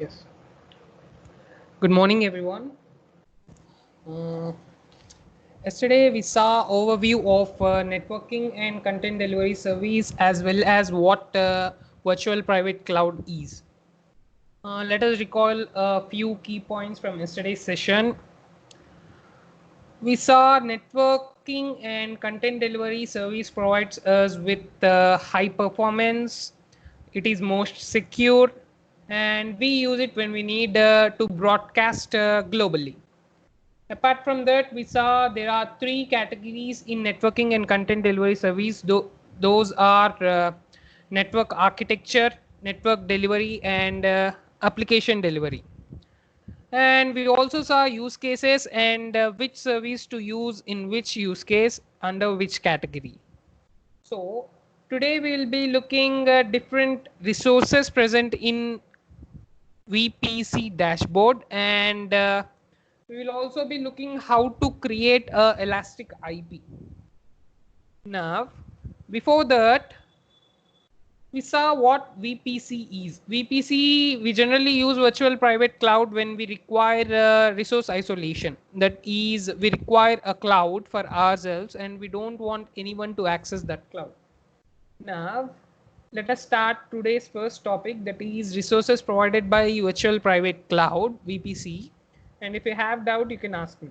Yes. Good morning, everyone. Uh, Yesterday we saw overview of networking and content delivery service as well as what virtual private cloud is. Let us recall a few key points from yesterday's session. We saw networking and content delivery service provides us with high performance. It is most secure, and we use it when we need to broadcast globally. Apart from that, we saw there are three categories in networking and content delivery service. Those are network architecture, network delivery, and application delivery. And we also saw use cases and which service to use in which use case under which category. So today we will be looking at different resources present in VPC dashboard, and we will also be looking how to create a elastic IP. Now, before that, we saw what VPC is. VPC, we generally use virtual private cloud when we require resource isolation. That is, we require a cloud for ourselves and we don't want anyone to access that cloud. Now, let us start today's first topic, that is resources provided by virtual private cloud, VPC. And if you have doubt, you can ask me.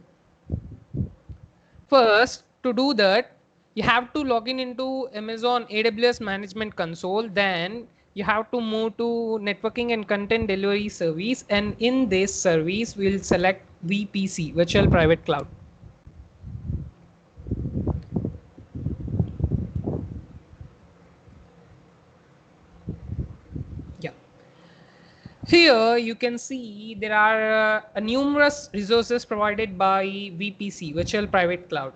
First, to do that, you have to log in into Amazon AWS Management Console. Then you have to move to Networking and Content Delivery Service. And in this service, we'll select VPC, Virtual Private Cloud. Yeah. Here you can see there are numerous resources provided by VPC, Virtual Private Cloud.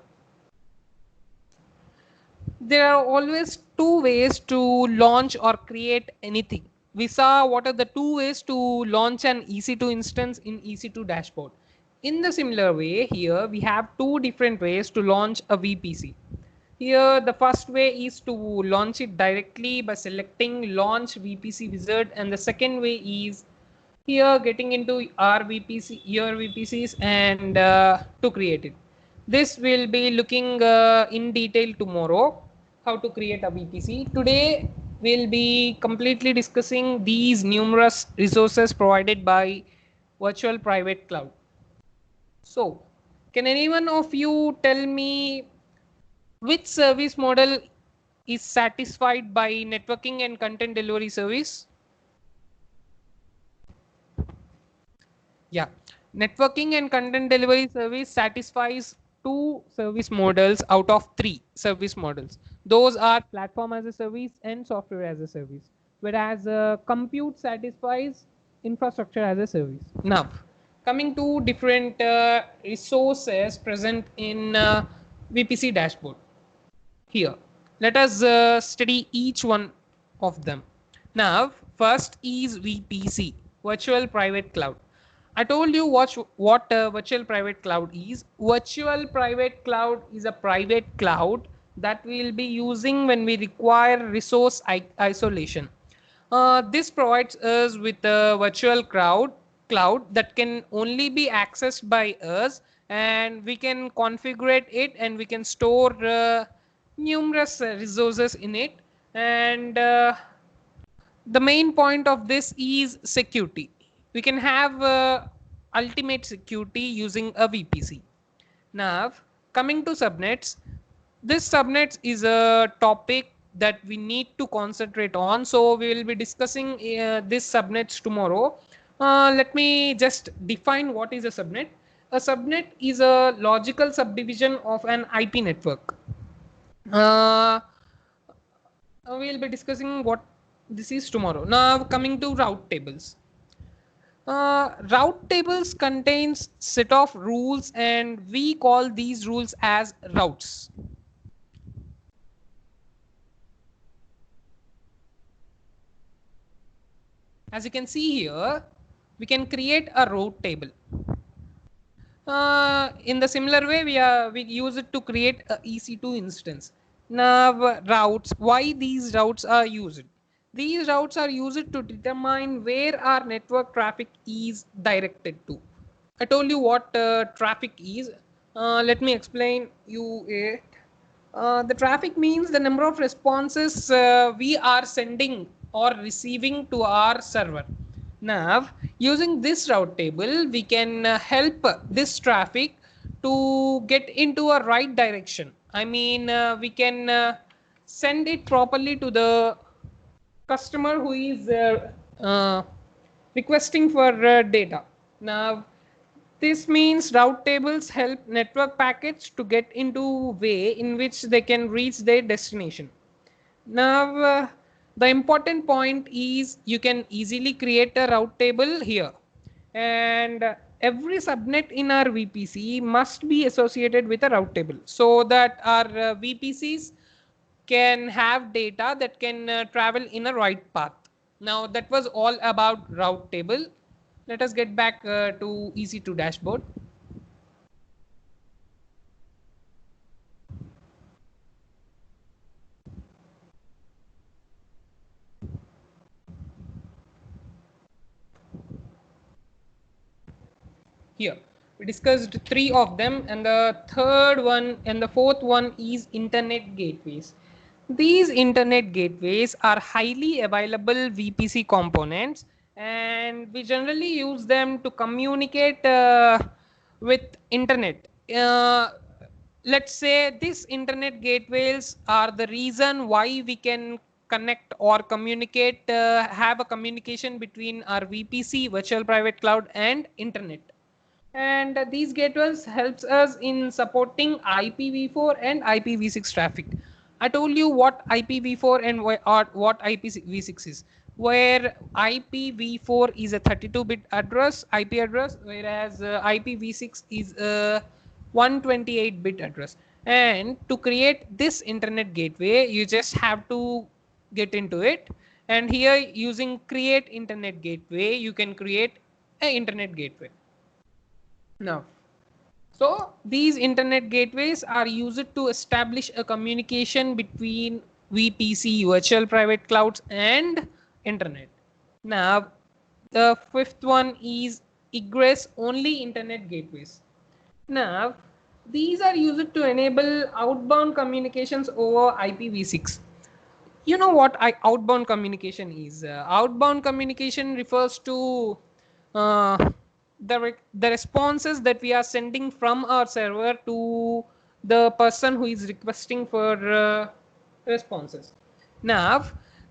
There are always two ways to launch or create anything. We saw what are the two ways to launch an EC2 instance in EC2 dashboard. In the similar way, here we have two different ways to launch a VPC. Here the first way is to launch it directly by selecting launch VPC wizard, and the second way is here getting into our VPC, your VPCs, and to create it. This will be looking in detail tomorrow, how to create a VPC. Today we'll be completely discussing these numerous resources provided by virtual private cloud. So can anyone of you tell me which service model is satisfied by networking and content delivery service? Yeah, networking and content delivery service satisfies two service models out of three service models. Those are platform as a service and software as a service, whereas compute satisfies infrastructure as a service. Now, coming to different resources present in VPC dashboard. Here, let us study each one of them. Now, first is VPC, Virtual Private Cloud. I told you what virtual private cloud is. Virtual private cloud is a private cloud that we'll be using when we require resource isolation. This provides us with a virtual cloud that can only be accessed by us, and we can configure it and we can store numerous resources in it. And the main point of this is security. We can have ultimate security using a VPC. Now, coming to subnets, this subnets is a topic that we need to concentrate on. So we will be discussing this subnets tomorrow. Let me just define what is a subnet. A subnet is a logical subdivision of an IP network. We'll be discussing what this is tomorrow. Now coming to route tables. Route tables contains set of rules, and we call these rules as routes. As you can see here, we can create a route table. In the similar way, we use it to create a EC2 instance. Now routes, why these routes are used? These routes are used to determine where our network traffic is directed to. I told you what traffic is. Let me explain you it. The traffic means the number of responses we are sending or receiving to our server. Now, using this route table, we can help this traffic to get into a right direction. I mean, we can send it properly to the customer who is requesting for data. Now, this means route tables help network packets to get into way in which they can reach their destination. Now, the important point is you can easily create a route table here, and every subnet in our VPC must be associated with a route table so that our VPCs can have data that can travel in a right path. Now that was all about route table. Let us get back to EC2 dashboard. Here we discussed three of them, and the third one and the fourth one is internet gateways. These internet gateways are highly available VPC components, and we generally use them to communicate with internet. Let's say these internet gateways are the reason why we can connect or communicate, have a communication between our VPC, virtual private cloud, and internet. And these gateways helps us in supporting IPv4 and IPv6 traffic. I told you what IPv4 and what IPv6 is, where IPv4 is a 32-bit address IP address, whereas IPv6 is a 128-bit address. And to create this internet gateway, you just have to get into it, and here using create internet gateway, you can create an internet gateway. Now, so these internet gateways are used to establish a communication between VPC, virtual private clouds, and internet. Now, the fifth one is egress only internet gateways. Now, these are used to enable outbound communications over IPv6. You know what outbound communication is? Outbound communication refers to uh, the responses that we are sending from our server to the person who is requesting for responses. Now,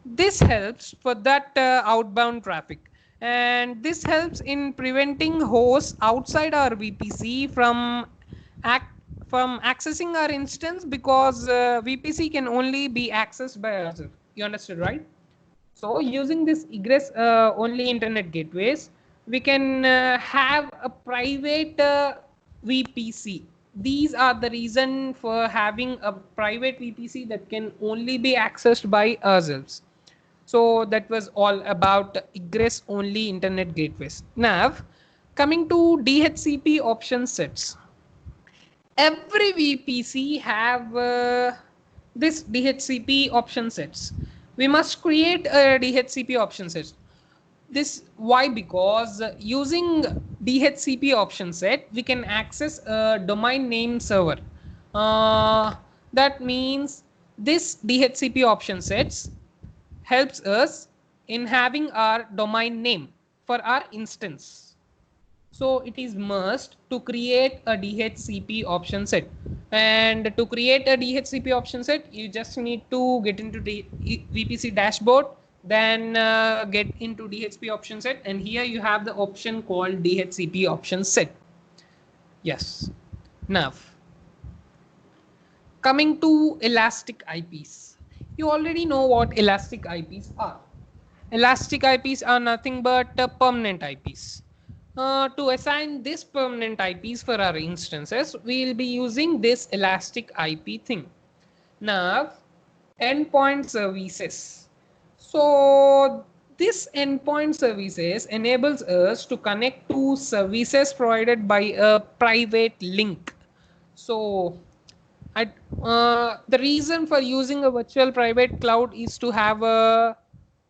this helps for that outbound traffic, and this helps in preventing hosts outside our VPC from accessing our instance, because VPC can only be accessed by ourselves. You understood, right? So using this egress only internet gateways, we can have a private VPC. These are the reason for having a private VPC that can only be accessed by ourselves. So that was all about egress only internet gateways. Now, coming to DHCP option sets. Every VPC have this DHCP option sets. We must create a DHCP option set. This why? Because using DHCP option set, we can access a domain name server. That means this DHCP option sets helps us in having our domain name for our instance. So it is must to create a DHCP option set. And to create a DHCP option set, you just need to get into the VPC dashboard, then get into DHCP option set, and here you have the option called DHCP option set. Yes. Now, coming to elastic IPs. You already know what elastic IPs are. Elastic IPs are nothing but permanent IPs. To assign this permanent IPs for our instances, we'll be using this elastic IP thing. Now, endpoint services. So this endpoint services enables us to connect to services provided by a private link. So the reason for using a virtual private cloud is to have a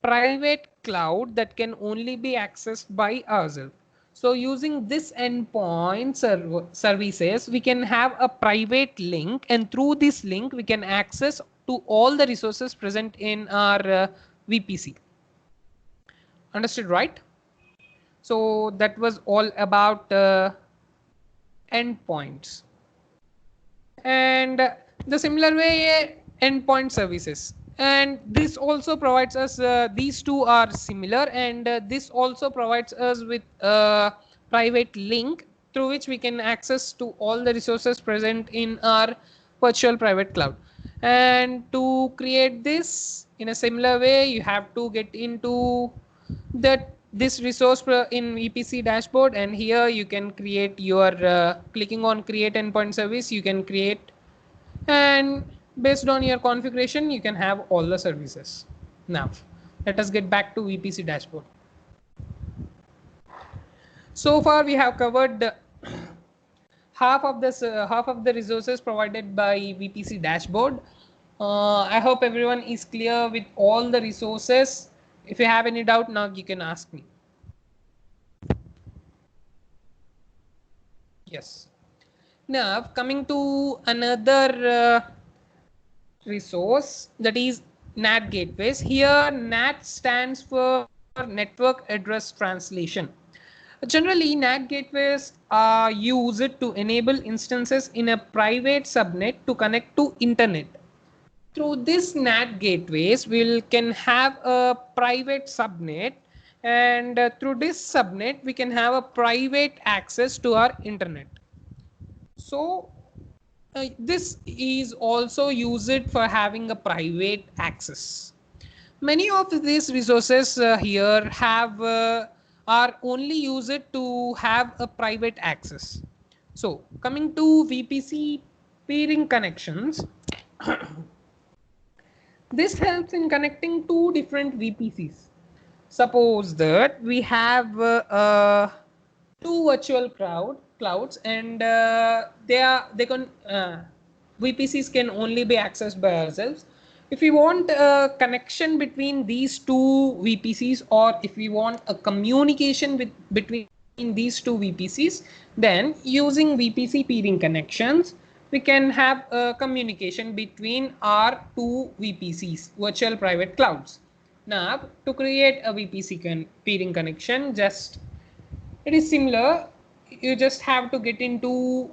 private cloud that can only be accessed by ourselves. So using this endpoint services, we can have a private link, and through this link, we can access to all the resources present in our VPC. Understood, right? So that was all about endpoints. And the similar way, endpoint services. And this also provides us, these two are similar, and this also provides us with a private link through which we can access to all the resources present in our virtual private cloud. And to create this in a similar way, you have to get into that this resource in VPC dashboard, and here you can create your clicking on create endpoint service, you can create, and based on your configuration you can have all the services. Now let us get back to VPC dashboard. So far we have covered half of the resources provided by VPC dashboard. I hope everyone is clear with all the resources. If you have any doubt, now you can ask me. Yes. Now coming to another resource, that is NAT gateways. Here NAT stands for network address translation. Generally, NAT gateways are used to enable instances in a private subnet to connect to internet. Through this NAT gateways, we can have a private subnet, and through this subnet, we can have a private access to our internet. So this is also used for having a private access. Many of these resources here have are only used to have a private access. So coming to VPC peering connections, this helps in connecting two different VPCs. Suppose that we have two virtual clouds, and they can VPCs can only be accessed by ourselves. If we want a connection between these two VPCs, or if we want a communication between these two VPCs, then using VPC peering connections, we can have a communication between our two VPCs, virtual private clouds. Now, to create a VPC peering connection, it is similar. You just have to get into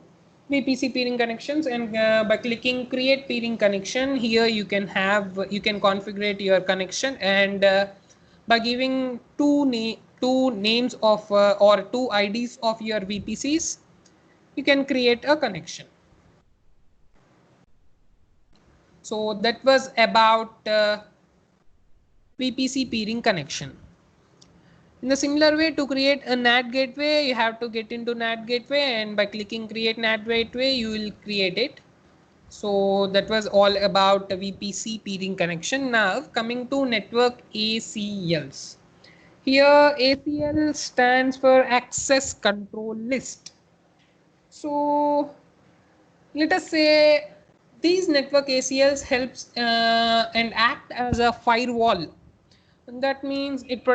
VPC peering connections, and by clicking create peering connection, here you can configure your connection, and by giving two names of or two IDs of your VPCs, you can create a connection. So that was about VPC peering connection. In a similar way, to create a NAT gateway, you have to get into NAT gateway, and by clicking create NAT gateway, you will create it. So that was all about the VPC peering connection. Now coming to network ACLs. Here ACL stands for access control list. So let us say these network ACLs helps and act as a firewall. And that means it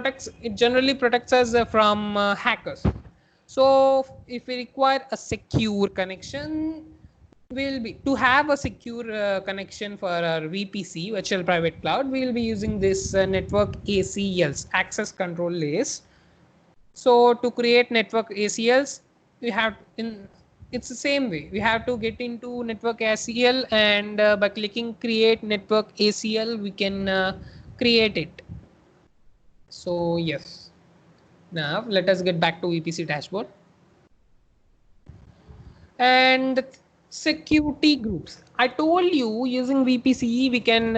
generally protects us from hackers. So if we require a secure connection, will be to have a secure connection for our VPC, virtual private cloud, we will be using this network ACLs, access control list. So to create network ACLs, we have it's the same way. We have to get into network ACL, and by clicking create network ACL, we can create it. So yes, now let us get back to VPC dashboard. And security groups. I told you using VPC we can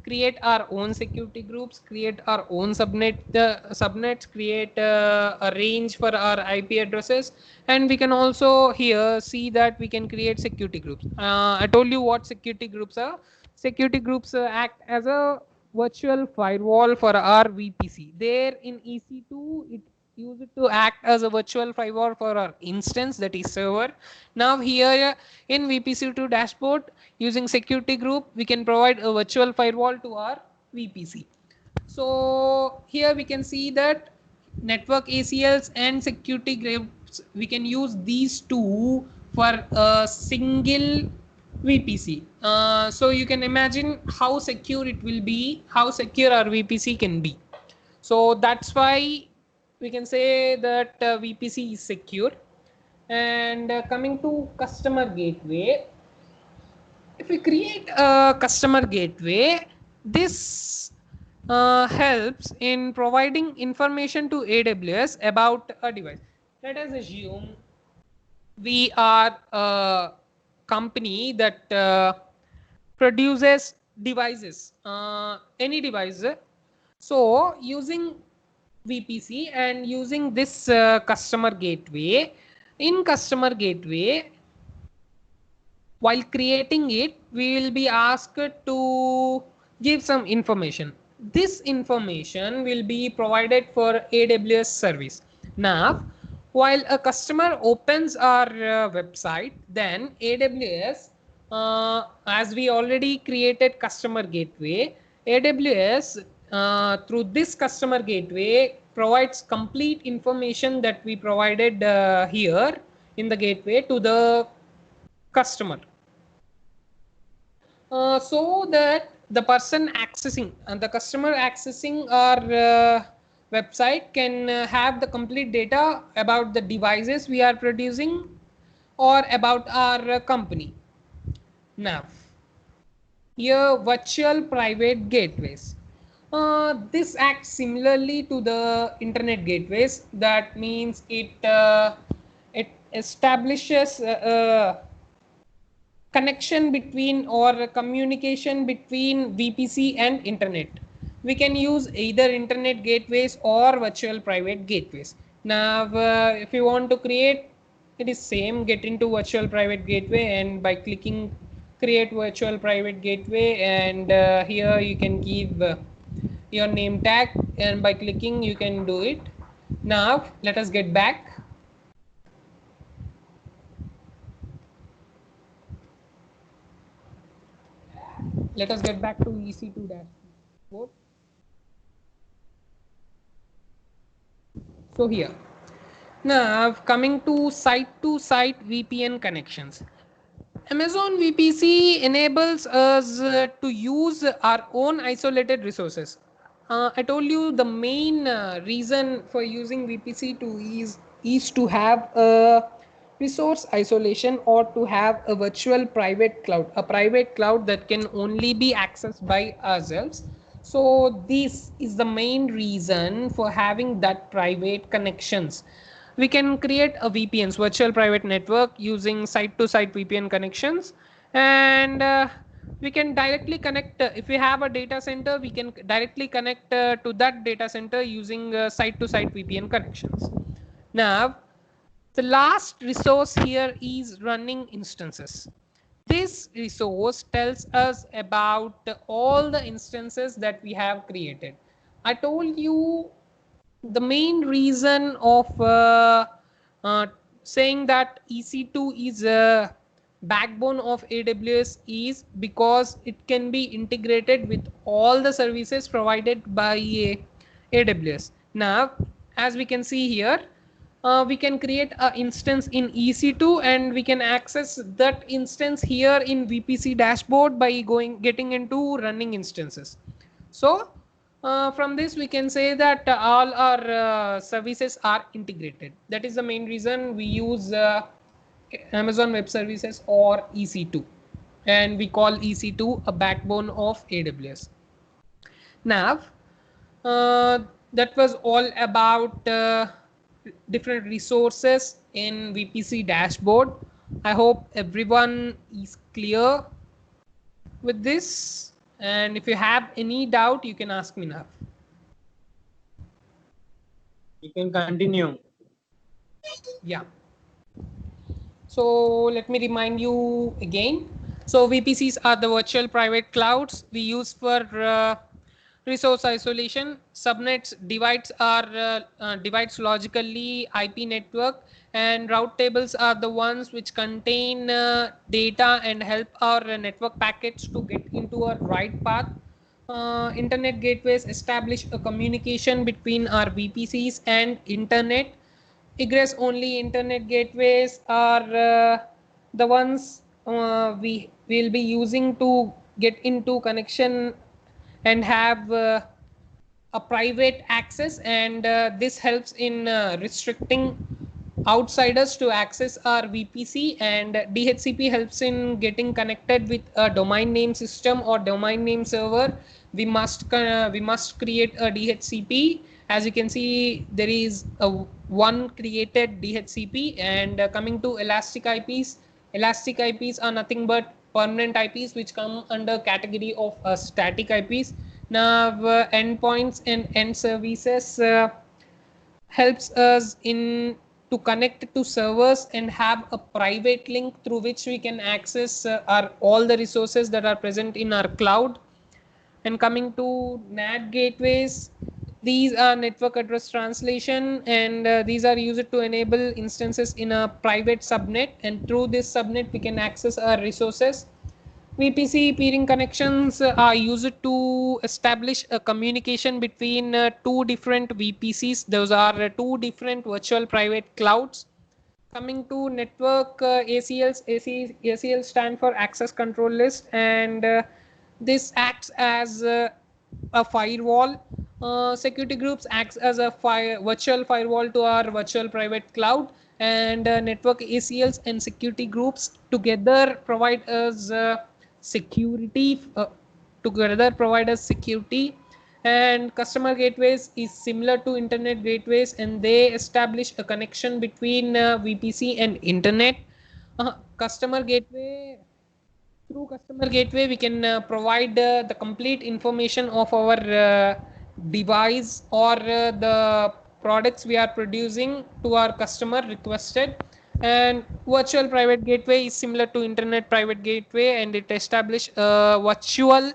create our own security groups, create our own subnets, create a range for our IP addresses, and we can also here see that we can create security groups. I told you what security groups are. Security groups act as a virtual firewall for our VPC. There in EC2, it use it to act as a virtual firewall for our instance, that is server. Now here in VPC2 dashboard, using security group, we can provide a virtual firewall to our VPC. So here we can see that network ACLs and security groups, we can use these two for a single VPC. So you can imagine how secure it will be, how secure our VPC can be. So that's why we can say that VPC is secure. And coming to customer gateway, if we create a customer gateway, this helps in providing information to AWS about a device. Let us assume we are a company that produces devices, any device. So using VPC and using this customer gateway, in customer gateway, while creating it, we will be asked to give some information. This information will be provided for AWS service. Now, while a customer opens our website, then AWS, as we already created customer gateway, AWS through this customer gateway provides complete information that we provided here in the gateway to the customer, so that the person accessing and the customer accessing our website can have the complete data about the devices we are producing or about our company. Now, here virtual private gateways. This acts similarly to the internet gateways. That means it establishes connection between or communication between VPC and internet. We can use either internet gateways or virtual private gateways. Now, if you want to create, it is same, get into virtual private gateway, and by clicking create virtual private gateway, and here you can give your name tag, and by clicking you can do it. Now let us get back. Let us get back to EC2 dashboard. So here, now coming to site VPN connections. Amazon VPC enables us to use our own isolated resources. I told you the main reason for using VPC is to have a resource isolation, or to have a virtual private cloud, a private cloud that can only be accessed by ourselves. So this is the main reason for having that private connections. We can create a VPNs, virtual private network, using site-to-site VPN connections, and we can directly connect. If we have a data center, we can directly connect to that data center using site-to-site VPN connections. Now, the last resource here is running instances. This resource tells us about all the instances that we have created. I told you the main reason of uh, saying that EC2 is a backbone of AWS is because it can be integrated with all the services provided by AWS. Now, as we can see here, we can create an instance in EC2, and we can access that instance here in VPC dashboard by getting into running instances. So from this we can say that all our services are integrated. That is the main reason we use Amazon Web Services or EC2, and we call EC2 a backbone of AWS. Now, that was all about different resources in VPC dashboard. I hope everyone is clear with this, and if you have any doubt, you can ask me now. You can continue. Yeah. So let me remind you again. So VPCs are the virtual private clouds we use for resource isolation. Subnets divides logically IP network, and route tables are the ones which contain data and help our network packets to get into a right path. Internet gateways establish a communication between our VPCs and internet. Egress only internet gateways are the ones we will be using to get into connection and have a private access, and this helps in restricting outsiders to access our VPC, and DHCP helps in getting connected with a domain name system or domain name server. We must create a DHCP. As you can see, there is a one created DHCP. And coming to elastic IPs are nothing but permanent IPs which come under category of static IPs. Now endpoints and end services helps us in to connect to servers and have a private link through which we can access our all the resources that are present in our cloud. And coming to NAT gateways, these are network address translation, and these are used to enable instances in a private subnet, and through this subnet we can access our resources. VPC peering connections are used to establish a communication between two different VPCs. Those are two different virtual private clouds. Coming to network ACLs, ACL stand for access control list, and this acts as a firewall. Security groups acts as a virtual firewall to our virtual private cloud, and network ACLs and security groups together provide us security. Together provide us security. And customer gateways is similar to internet gateways, and they establish a connection between VPC and internet. Customer gateway Through customer gateway we can provide the complete information of our device or the products we are producing to our customer requested. And virtual private gateway is similar to internet private gateway, and it establish a virtual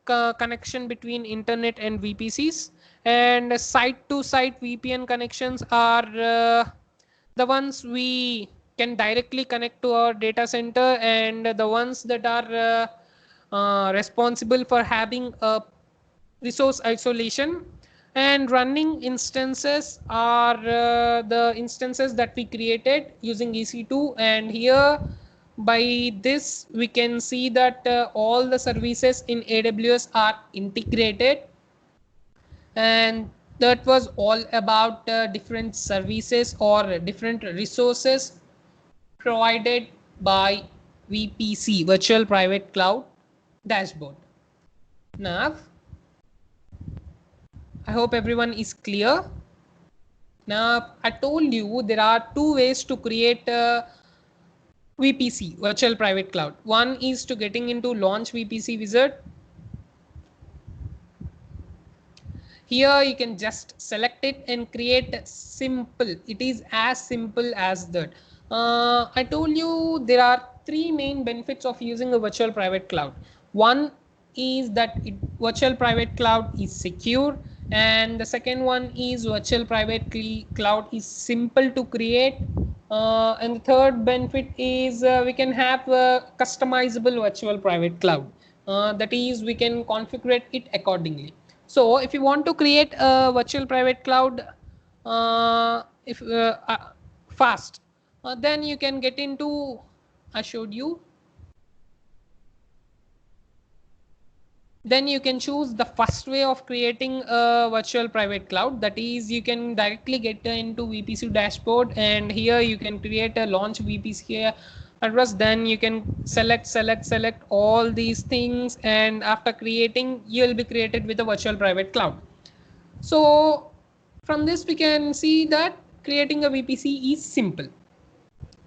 connection between internet and VPCs. And site to site VPN connections are the ones we can directly connect to our data center, and the ones that are responsible for having a resource isolation. And running instances are the instances that we created using EC2, and here by this we can see that all the services in AWS are integrated. And that was all about different services or different resources provided by VPC, virtual private cloud dashboard. Now I hope everyone is clear. Now I told you there are two ways to create a VPC, virtual private cloud. One is to getting into launch VPC wizard. Here you can just select it and create simple. It is as simple as that. I told you there are three main benefits of using a virtual private cloud. One is that virtual private cloud is secure, and the second one is virtual private cloud is simple to create, and the third benefit is we can have a customizable virtual private cloud, that is we can configure it accordingly. So if you want to create a virtual private cloud if fast, then you can get into, I showed you, then you can choose the first way of creating a virtual private cloud. That is, you can directly get into VPC dashboard, and here you can create a launch VPC address. Then you can select all these things, and after creating, you'll be created with a virtual private cloud. So from this we can see that creating a VPC is simple.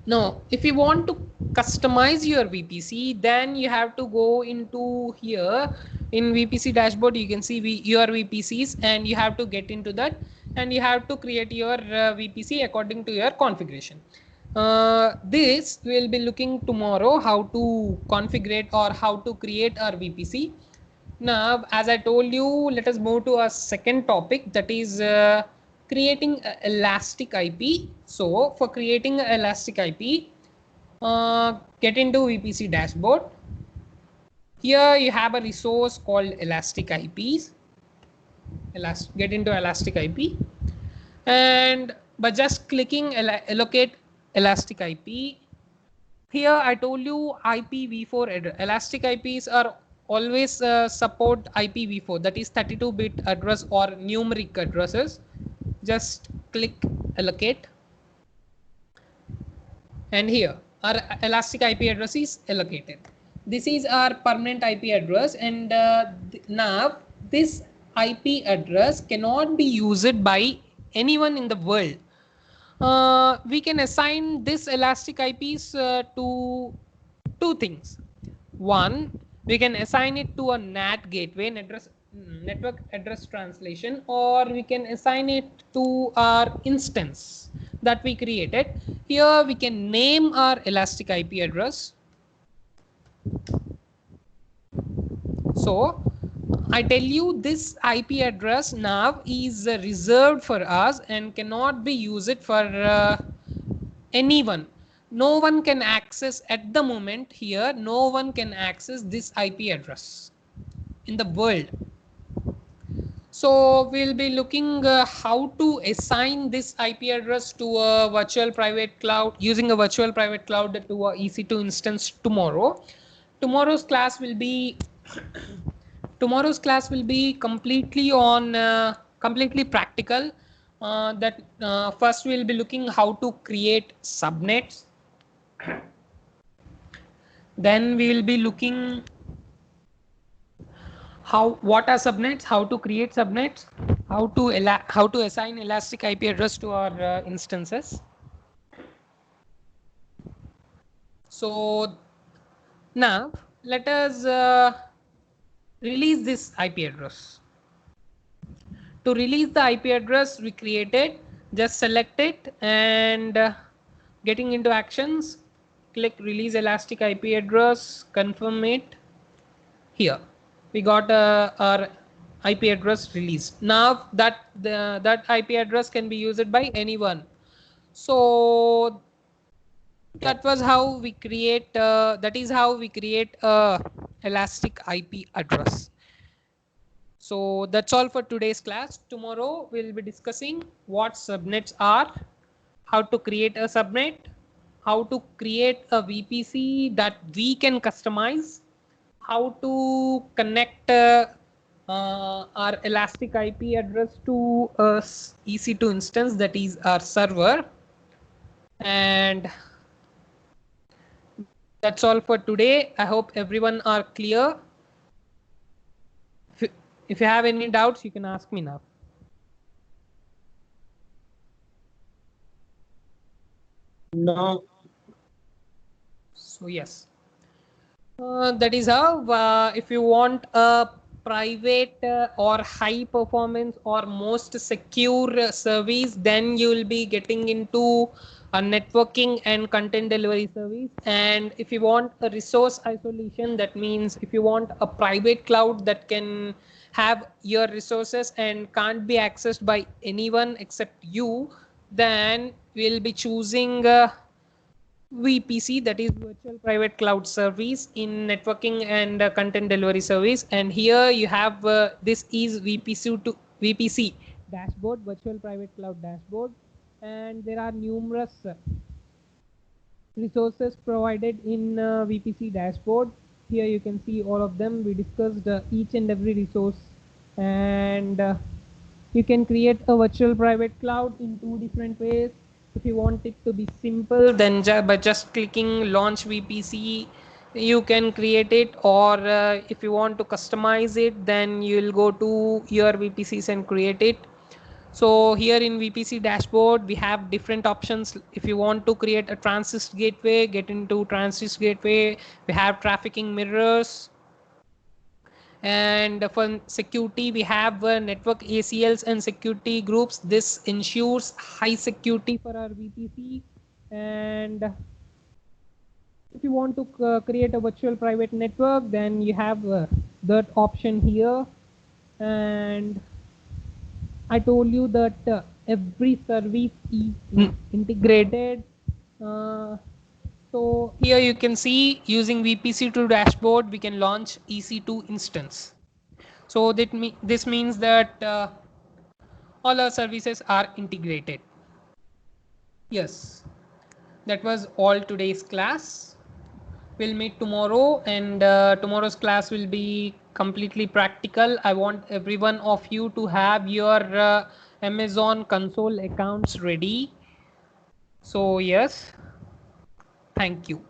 Now if you want to customize your VPC, then you have to go into here in VPC dashboard. You can see your VPCs, and you have to get into that, and you have to create your VPC according to your configuration. This we'll be looking tomorrow, how to configure or how to create our VPC. Now as I told you, let us move to our second topic, that is creating elastic IP. So for creating elastic IP, get into VPC dashboard. Here you have a resource called Elastic IPs. Get into Elastic IP, and by just clicking allocate Elastic IP, here I told you IPv4 address. Elastic IPs are always support IPv4, that is 32-bit address or numeric addresses. Just click allocate, and here our Elastic IP address is allocated. This is our permanent IP address, and now this IP address cannot be used by anyone in the world. We can assign this Elastic IPs to two things. One, we can assign it to a NAT gateway, network address translation, or we can assign it to our instance that we created. Here we can name our Elastic IP address. So I tell you, this IP address now is reserved for us and cannot be used for anyone. No one can access at the moment. Here no one can access this IP address in the world. So we'll be looking how to assign this IP address to a virtual private cloud, using a virtual private cloud to a EC2 instance tomorrow. Tomorrow's class will be completely on completely practical. That first we'll be looking how to create subnets. Then we will be looking what are subnets, how to create subnets, how to assign Elastic IP address to our instances. So now let us release this IP address. To release the IP address we created, just select it and getting into actions, click release Elastic IP address, confirm it. Here we got our IP address released. Now that that IP address can be used by anyone. So that was how we create that is how we create a Elastic IP address. So that's all for today's class. Tomorrow we'll be discussing what subnets are, how to create a subnet, how to create a VPC that we can customize, how to connect our Elastic IP address to a EC2 instance, that is our server. And that's all for today. I hope everyone are clear. If you have any doubts, you can ask me now. No. So yes, that is how if you want a private or high performance or most secure service, then you will be getting into a networking and content delivery service. And if you want a resource isolation, that means if you want a private cloud that can have your resources and can't be accessed by anyone except you, then we'll be choosing VPC, that is virtual private cloud service in networking and content delivery service. And here you have this is VPC dashboard, virtual private cloud dashboard, and there are numerous resources provided in VPC dashboard. Here you can see all of them. We discussed each and every resource, and you can create a virtual private cloud in two different ways. If you want it to be simple, then by just clicking launch VPC, you can create it. Or if you want to customize it, then you'll go to your VPCs and create it. So here in VPC dashboard, we have different options. If you want to create a transist gateway, get into transist gateway. We have trafficking mirrors. And for security, we have network ACLs and security groups. This ensures high security for our VPC. And if you want to create a virtual private network, then you have that option here. And I told you that every service is integrated. So here you can see using VPC2 dashboard, we can launch EC2 instance. So this means that all our services are integrated. Yes, that was all today's class. We'll meet tomorrow, and tomorrow's class will be completely practical. I want every one of you to have your Amazon console accounts ready. So yes, thank you.